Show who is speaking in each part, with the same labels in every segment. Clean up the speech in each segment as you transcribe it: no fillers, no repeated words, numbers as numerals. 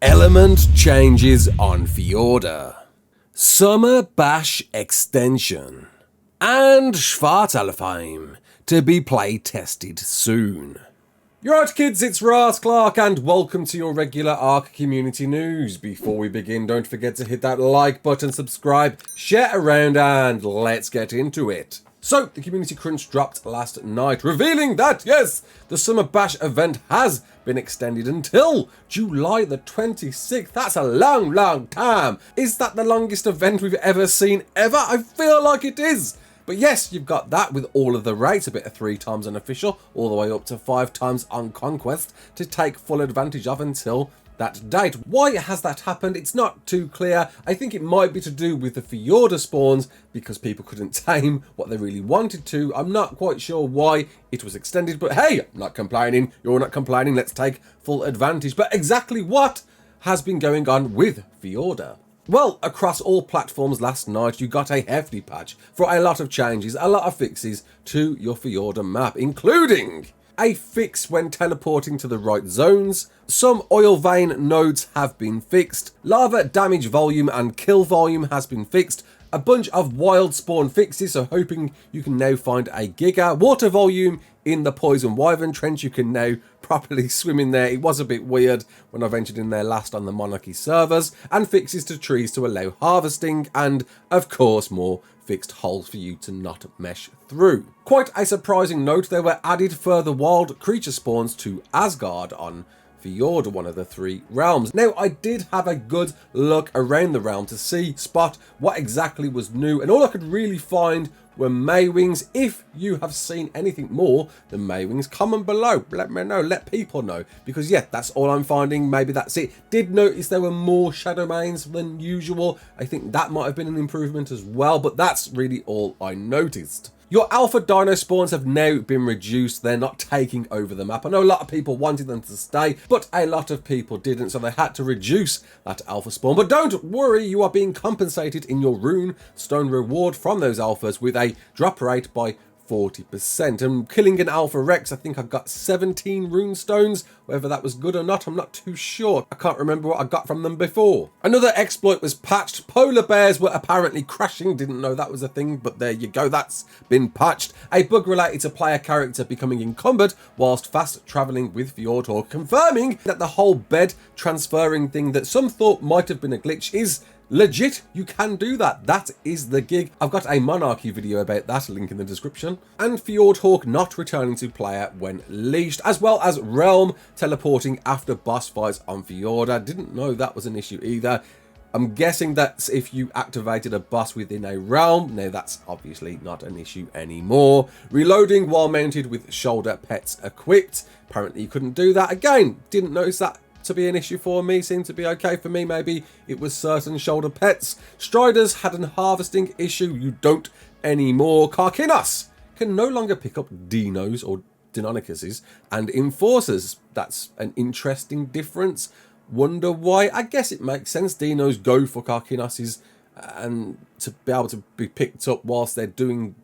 Speaker 1: Element changes on Fjordur. Summer Bash extension. And Svartalfheim to be play tested soon. You're right, kids, it's Raasclark and welcome to your regular ARK community news. Before we begin, don't forget to hit that like button, subscribe, share around, and let's get into it. So, the community crunch dropped last night, revealing that, yes, the Summer Bash event has been extended until July the 26th. That's a long time. Is that the longest event we've ever seen ever? I feel like it is. But yes, you've got that with all of the rates, a bit of 3 times unofficial, all the way up to 5 times on conquest to take full advantage of until that date. Why has that happened? It's not too clear. I think it might be to do with the Fjordur spawns because people couldn't tame what they really wanted to. I'm not quite sure why it was extended, but hey, I'm not complaining. You're not complaining. Let's take full advantage. But exactly what has been going on with Fjordur? Well, across all platforms last night, you got a hefty patch for a lot of changes, a lot of fixes to your Fjordur map, including a fix when teleporting to the right zones. Some oil vein nodes have been fixed. Lava damage volume and kill volume has been fixed. A bunch of wild spawn fixes, so hoping you can now find a giga. Water volume in the Poison Wyvern Trench, you can now properly swim in there. It was a bit weird when I ventured in there last on the Monarchy servers. And fixes to trees to allow harvesting, and of course more fixed holes for you to not mesh through. Quite a surprising note, there were added further wild creature spawns to Asgard on Fjordur, one of the 3 realms. Now, I did have a good look around the realm to spot what exactly was new, and all I could really find were Maywings. If you have seen anything more than Maywings, comment below, let me know, let people know, because yeah, that's all I'm finding. Maybe that's it. Did notice there were more Shadow Mains than usual. I think that might have been an improvement as well, but that's really all I noticed. Your alpha dino spawns have now been reduced. They're not taking over the map. I know a lot of people wanted them to stay, but a lot of people didn't, so they had to reduce that alpha spawn. But don't worry, you are being compensated in your rune stone reward from those alphas with a drop rate by 40%. And killing an alpha rex, I think I got 17 rune stones. Whether that was good or not, I'm not too sure. I can't remember what I got from them before. Another exploit was patched. Polar bears were apparently crashing. Didn't know that was a thing, but there you go. That's been patched. A bug related to player character becoming encumbered whilst fast traveling with Fjordur, confirming that the whole bed transferring thing that some thought might have been a glitch is legit. You can do that. That is the gig. I've got a Monarchy video about that, link in the description. And Fjordhawk not returning to player when leashed, as well as Realm teleporting after boss fights on Fjordur. Didn't know that was an issue either. I'm guessing that's if you activated a boss within a realm. Now that's obviously not an issue anymore. Reloading while mounted with shoulder pets equipped. Apparently you couldn't do that. Again, didn't notice that to be an issue for me. Seemed to be okay for me. Maybe it was certain shoulder pets. Striders had an harvesting issue. You don't anymore. Karkinos can no longer pick up dinos or Deinonychuses and enforcers. That's an interesting difference. Wonder why? I guess it makes sense. Dinos go for Karkinoses and to be able to be picked up whilst they're dealing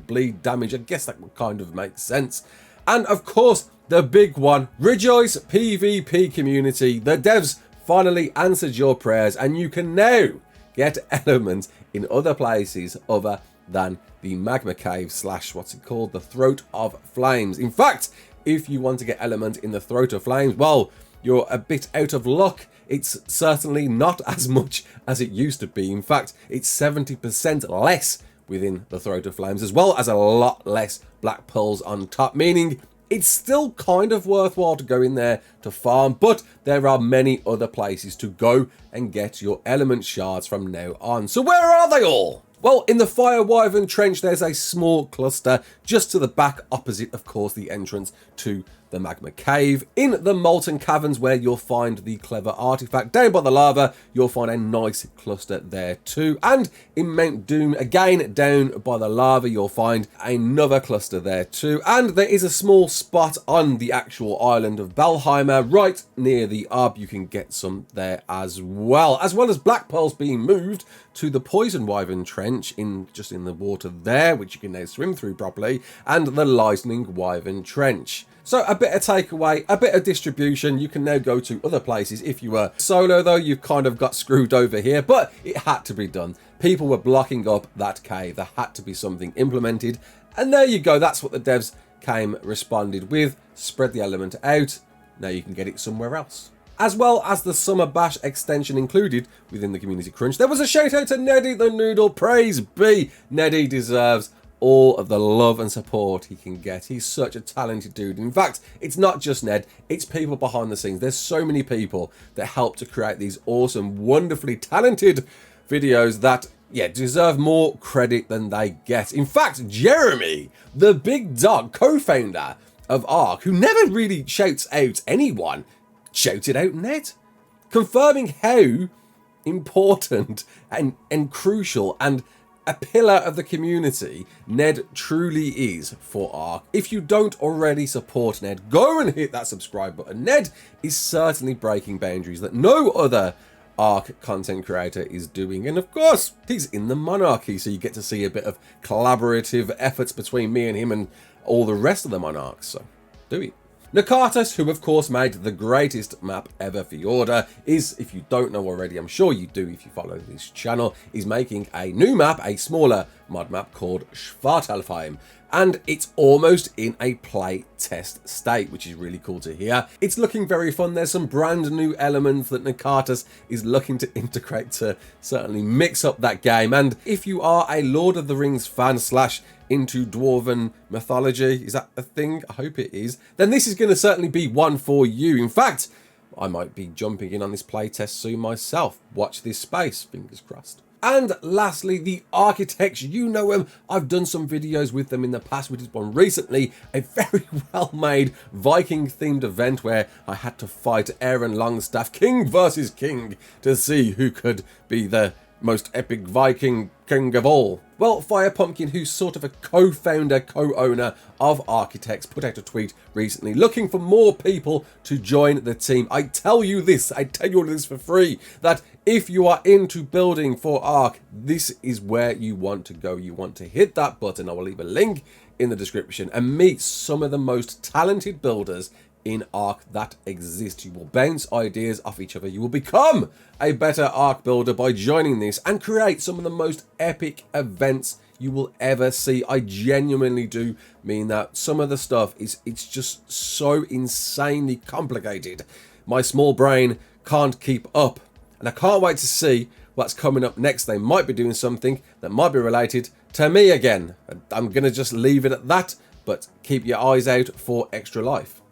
Speaker 1: bleed damage. I guess that would kind of make sense. And of course, the big one, rejoice PvP community. The devs finally answered your prayers and you can now get elements in other places other than the magma cave / what's it called, the Throat of Flames. In fact, if you want to get element in the Throat of Flames, well, you're a bit out of luck. It's certainly not as much as it used to be. In fact, it's 70% less within the Throat of Flames, as well as a lot less black pearls on top, meaning it's still kind of worthwhile to go in there to farm, but there are many other places to go and get your element shards from now on. So where are they all? Well, in the Fire Wyvern Trench, there's a small cluster just to the back, opposite, of course, the entrance to the magma cave. In the molten caverns, where you'll find the clever artifact down by the lava, you'll find a nice cluster there too. And in Mount Doom, again down by the lava, you'll find another cluster there too. And there is a small spot on the actual island of Valheimer right near the Ob. You can get some there as well as black pearls being moved to the Poison Wyvern Trench just in the water there, which you can now swim through properly, and the Lightning Wyvern Trench. So a bit of takeaway, a bit of distribution. You can now go to other places. If you were solo though, you've kind of got screwed over here, but it had to be done. People were blocking up that cave. There had to be something implemented. And there you go. That's what the devs responded with. Spread the element out. Now you can get it somewhere else. As well as the Summer Bash extension included within the community crunch, there was a shout out to NeddyTheNoodle. Praise be. Neddy deserves all of the love and support he can get. He's such a talented dude. In fact, it's not just Ned, it's people behind the scenes. There's so many people that help to create these awesome, wonderfully talented videos that, yeah, deserve more credit than they get. In fact, Jeremy, the big dog co-founder of ARK, who never really shouts out anyone, shouted out Ned, confirming how important and crucial and a pillar of the community Ned truly is for ARK. If you don't already support Ned, go and hit that subscribe button. Ned is certainly breaking boundaries that no other ARK content creator is doing, and of course he's in the monarchy, so you get to see a bit of collaborative efforts between me and him and all the rest of the monarchs, so do it. Nakatas, who of course made the greatest map ever, Fjordur, is, if you don't know already, I'm sure you do if you follow this channel, is making a new map, a smaller mod map called Svartalfheim. And it's almost in a play test state, which is really cool to hear. It's looking very fun. There's some brand new elements that Nakatas is looking to integrate to certainly mix up that game. And if you are a Lord of the Rings fan / into dwarven mythology, is that a thing? I hope it is. Then this is going to certainly be one for you. In fact, I might be jumping in on this playtest soon myself. Watch this space, fingers crossed. And lastly, the architects, you know them. I've done some videos with them in the past. We did one recently, a very well-made Viking-themed event where I had to fight Aaron Longstaff, king versus king, to see who could be the most epic Viking king of all. Well, FirePumpkin, who's sort of a co-founder, co-owner of Architects, put out a tweet recently looking for more people to join the team. I tell you this for free, that if you are into building for ARK, this is where you want to go. You want to hit that button. I will leave a link in the description and meet some of the most talented builders in ARK that exist. You will bounce ideas off each other. You will become a better ARK builder by joining this and create some of the most epic events you will ever see. I genuinely do mean that. Some of the stuff it's just so insanely complicated. My small brain can't keep up, and I can't wait to see what's coming up next. They might be doing something that might be related to me again. I'm gonna just leave it at that, but keep your eyes out for Extra Life.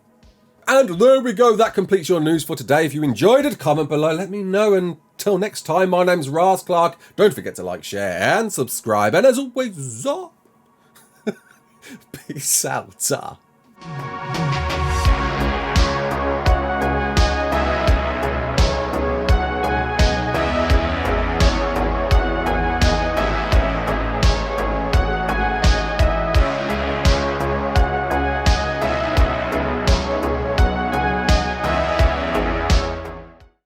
Speaker 1: And there we go, that completes your news for today. If you enjoyed it, comment below, let me know. Until next time, my name's Raasclark. Don't forget to like, share, and subscribe. And as always, peace out.